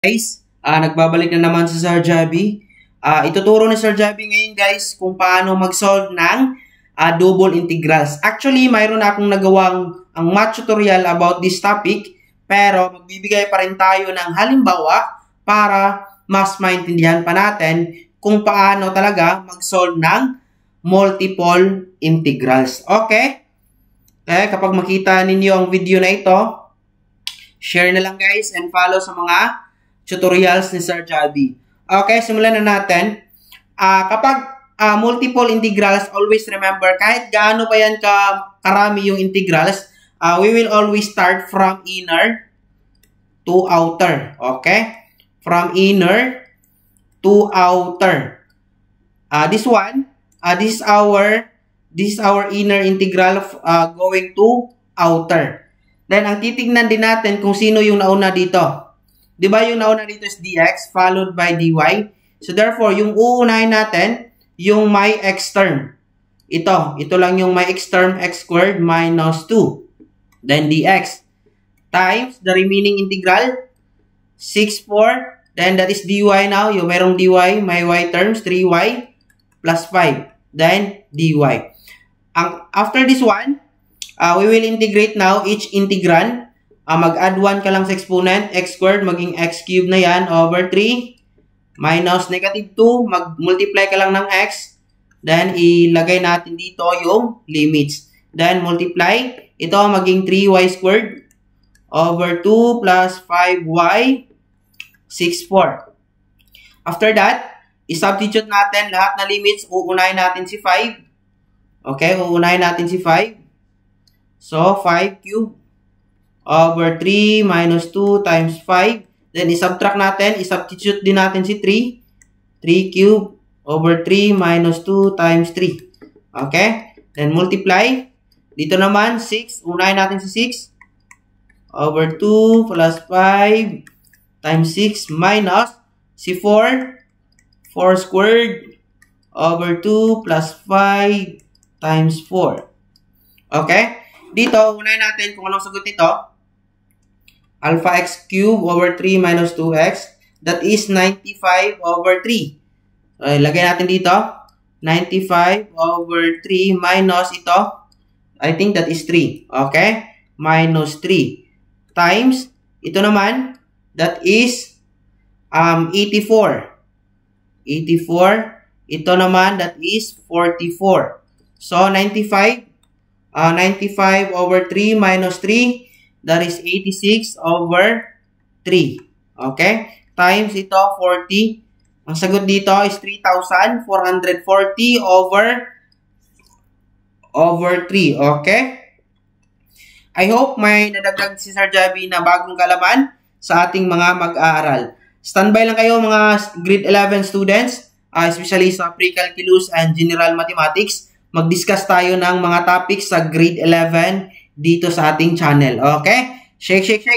Guys, nagbabalik na naman si Sir Javi. Ituturo ni Sir Javi ngayon guys kung paano mag-solve ng double integrals. Actually, mayroon na akong nagawang math tutorial about this topic, pero magbibigay pa rin tayo ng halimbawa para mas maintindihan pa natin kung paano talaga mag-solve ng multiple integrals. Okay? Kapag makita ninyo ang video na ito, share na lang guys and follow sa mga tutorials ni Sir Javi. Okay, simulan na natin. Kapag multiple integrals, always remember, kahit gaano pa yan karami yung integrals, we will always start from inner to outer. Okay? From inner to outer. This is our inner integral going to outer. Then, ang titignan din natin kung sino yung nauna dito. Diba yung nauna dito is dx followed by dy. So therefore, yung uunahin natin, yung may x term. Ito lang yung may x term, x squared minus 2. Then dx times the remaining integral, 6, 4. Then that is dy now. Yung merong dy, may y terms, 3y plus 5. Then dy. After this one, we will integrate now each integrand. Mag-add 1 ka lang sa exponent, x squared, maging x cubed na yan, over 3, minus negative 2, mag-multiply ka lang ng x, then ilagay natin dito yung limits. Then multiply, ito maging 3y squared, over 2 plus 5y, 6, 4. After that, i-substitute natin lahat na limits, uunahin natin si 5. Okay, uunahin natin si 5. So, 5 cubed over 3 minus 2 times 5. Then, isubtract natin. Isubstitute din natin si 3. 3 cubed over 3 minus 2 times 3. Okay? Then, multiply. Dito naman, 6. Unahin natin si 6. Over 2 plus 5 times 6 minus si 4. 4 squared over 2 plus 5 times 4. Okay? Dito, unahin natin kung anong sagot nito. Alpha x cubed over 3 minus 2x. That is 95 over 3. So, ilagay natin dito. 95 over 3 minus ito. I think that is 3. Okay? Minus 3. Times, ito naman, that is 84. 84. Ito naman, that is 44. So, 95 over 3 minus 3, that is 86 over 3. Okay? Times ito, 40. Ang sagot dito is 3,440 over 3. Okay? I hope may nadagdag si Sir Javi na bagong kalaman sa ating mga mag-aaral. Standby lang kayo mga grade 11 students, especially sa pre-calculus and general mathematics. Mag-discuss tayo ng mga topics sa grade 11 dito sa ating channel. Okay? Shake, shake, shake!